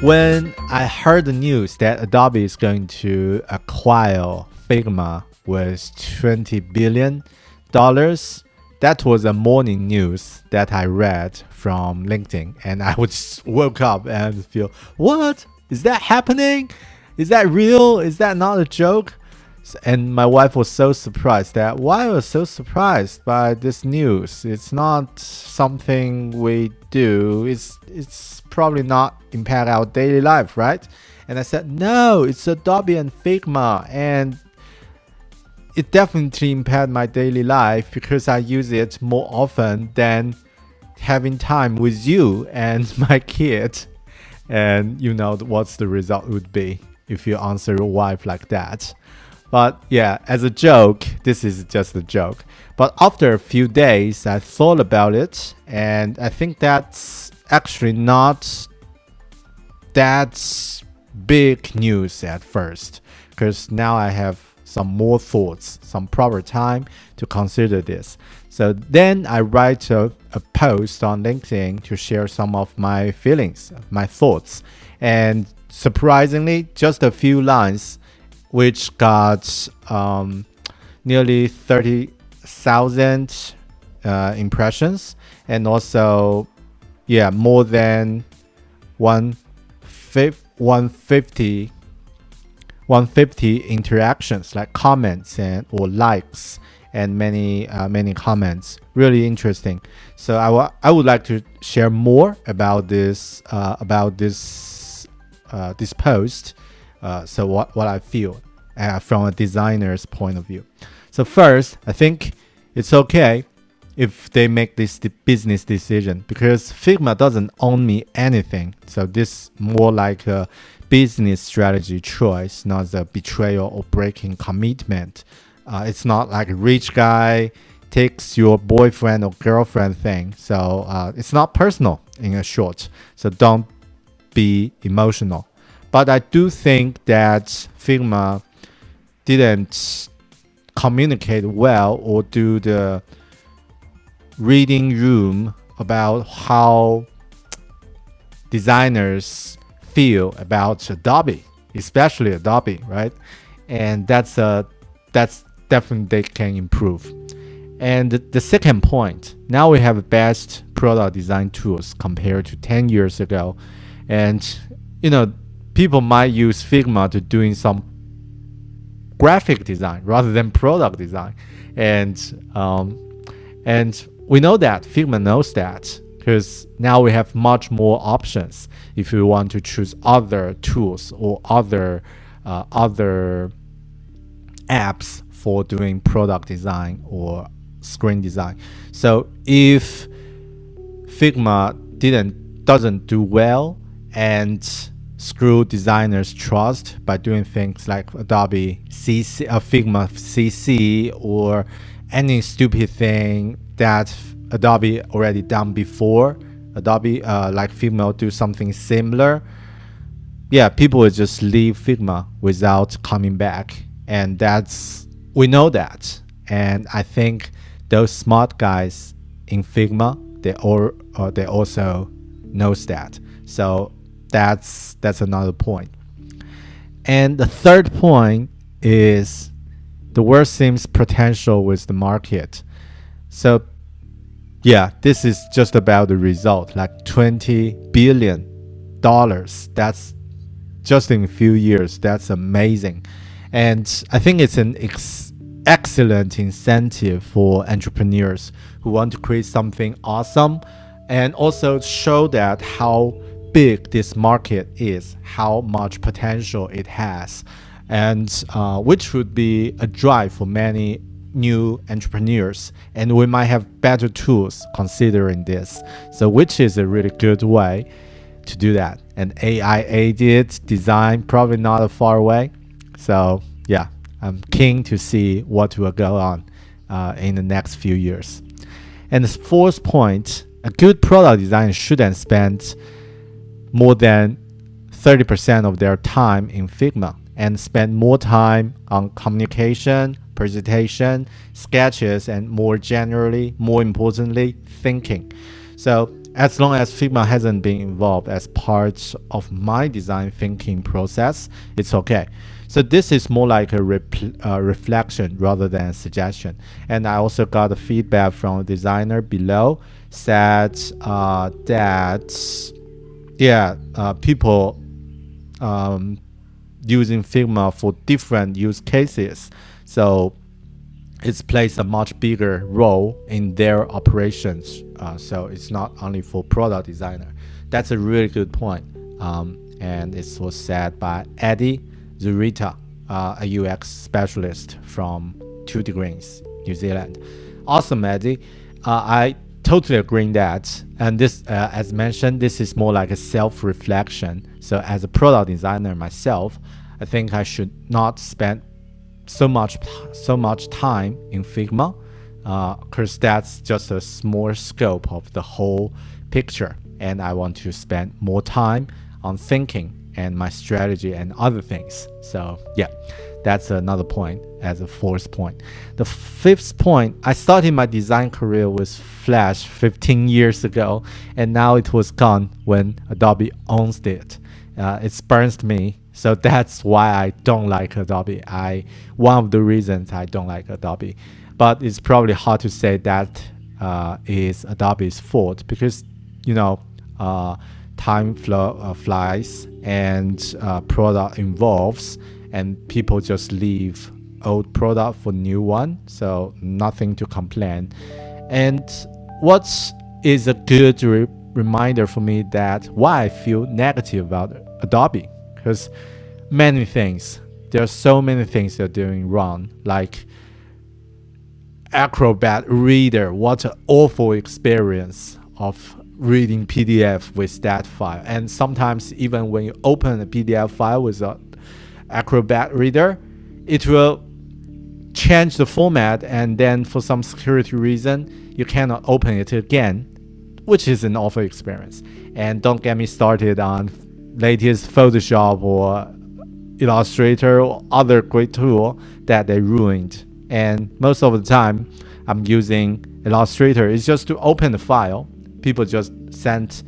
When I heard the news that Adobe is going to acquire Figma with $20 billion, that was a morning news that I read from LinkedIn, and I just woke up and feel, what? Is that happening? Is that real? Is that not a joke? And my wife was so surprised that why I was so surprised by this news. It's not something we do. It's probably not impact our daily life, right? And I said, no, it's Adobe and Figma, and it definitely impact my daily life because I use it more often than having time with you and my kid. And you know what's the result would be if you answer your wife like that. But yeah, as a joke, this is just a joke. But after a few days, I thought about it, and I think that's actually not that big news at first, because now I have some more thoughts, some proper time to consider this. So then I write a post on LinkedIn to share some of my feelings, my thoughts. And surprisingly, just a few lines which got nearly 30,000 impressions, and also more than 150 interactions, like comments and or likes, and many comments. Really interesting. So I would like to share more about this post. So what I feel from a designer's point of view. So first, I think it's okay if they make this business decision, because Figma doesn't own me anything. So this more like a business strategy choice, not a betrayal or breaking commitment. It's not like a rich guy takes your boyfriend or girlfriend thing. So it's not personal, in a short. So don't be emotional. But I do think that Figma didn't communicate well or do the reading room about how designers feel about Adobe, especially Adobe, right? And that's definitely they can improve. And the second point, now we have best product design tools compared to 10 years ago. And people might use Figma to doing some graphic design rather than product design, and we know that Figma knows that, because now we have much more options if you want to choose other tools or other apps for doing product design or screen design. So if Figma doesn't do well and screw designers' trust by doing things like Adobe CC, Figma CC, or any stupid thing that Adobe already done before. Adobe, like Figma, will do something similar. Yeah, people will just leave Figma without coming back, and we know that. And I think those smart guys in Figma, they also knows that. So that's another point. And the third point is the worst seems potential with the market. So yeah, this is just about the result, like $20 billion. That's just in a few years. That's amazing. And I think it's an excellent incentive for entrepreneurs who want to create something awesome, and also show that how big this market is, how much potential it has, and which would be a drive for many new entrepreneurs. And we might have better tools considering this, so which is a really good way to do that. And AI aided design probably not far away. So yeah, I'm keen to see what will go on in the next few years. And the fourth point, a good product designer shouldn't spend more than 30% of their time in Figma, and spend more time on communication, presentation, sketches, and more importantly, thinking. So as long as Figma hasn't been involved as part of my design thinking process, it's okay. So this is more like a reflection rather than a suggestion. And I also got a feedback from a designer below, said that people using Figma for different use cases. So it plays a much bigger role in their operations. So it's not only for product designer. That's a really good point. And it was said by Eddie Zurita, a UX specialist from 2 Degrees, New Zealand. Awesome, Eddie. I totally agree in that. And this, as mentioned, this is more like a self-reflection. So as a product designer myself, I think I should not spend so much time in Figma, because that's just a small scope of the whole picture, and I want to spend more time on thinking and my strategy and other things. So yeah, that's another point as a fourth point. The fifth point, I started my design career with Flash 15 years ago, and now it was gone when Adobe owns it. It spurns me. So that's why I don't like Adobe. One of the reasons I don't like Adobe. But it's probably hard to say that is Adobe's fault, because time flies, and product evolves, and people just leave old product for new one. So nothing to complain. And what is a good reminder for me that why I feel negative about Adobe, because there are so many things they're doing wrong, like Acrobat Reader. What an awful experience of reading PDF with that file. And sometimes even when you open a PDF file with an Acrobat Reader, it will change the format, and then for some security reason, you cannot open it again, which is an awful experience. And don't get me started on latest Photoshop or Illustrator or other great tool that they ruined. And most of the time I'm using Illustrator. It's just to open the file. People just sent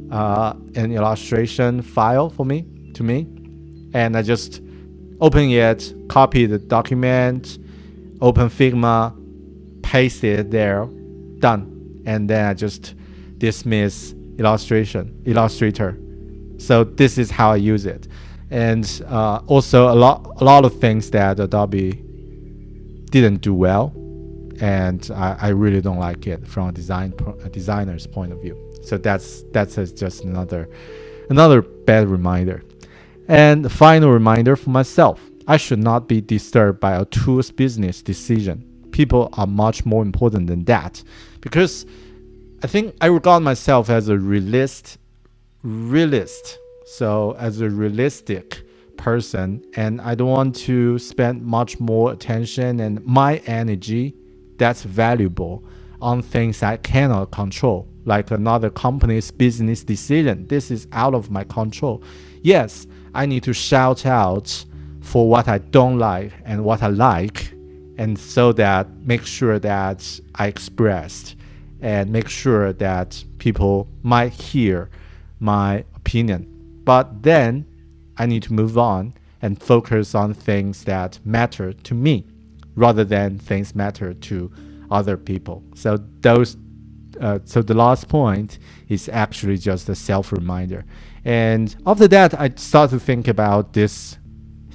an illustration file to me, and I just open it, copy the document, open Figma, paste it there, done. And then I just dismiss Illustrator. So this is how I use it. And also a lot of things that Adobe didn't do well, and I really don't like it from a designer's point of view. So that's just another bad reminder. And the final reminder for myself: I should not be disturbed by a tool's business decision. People are much more important than that, because I think I regard myself as a realist. So as a realistic person, and I don't want to spend much more attention and my energy that's valuable on things I cannot control, like another company's business decision. This is out of my control. Yes, I need to shout out for what I don't like and what I like, and so that make sure that I expressed, and make sure that people might hear my opinion. But then I need to move on and focus on things that matter to me, rather than things matter to other people. So the last point is actually just a self-reminder. And after that, I start to think about this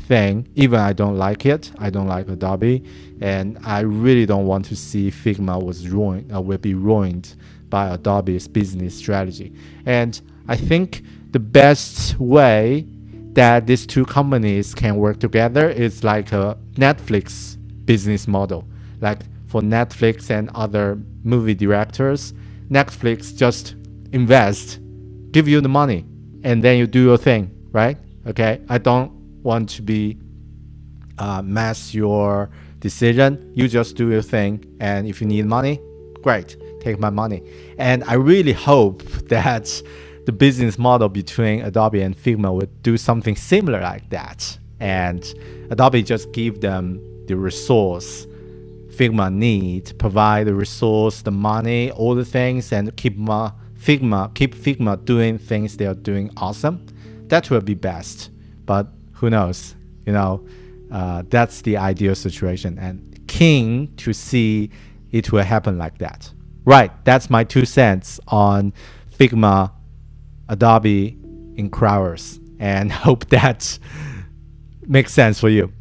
thing. Even I don't like it. I don't like Adobe, and I really don't want to see Figma will be ruined by Adobe's business strategy. And I think the best way that these two companies can work together is like a Netflix business model. Like for Netflix and other movie directors, Netflix just invest, give you the money, and then you do your thing, right? Okay, I don't want to be mess your decision. You just do your thing, and if you need money, great, take my money. And I really hope that the business model between Adobe and Figma would do something similar like that, and Adobe just give them the resource Figma need, provide the resource, the money, all the things, and keep keep Figma doing things they are doing awesome, that will be best. But who knows? That's the ideal situation, and keen to see it will happen like that. Right, that's my 2 cents on Figma, Adobe in Crowers, and hope that makes sense for you.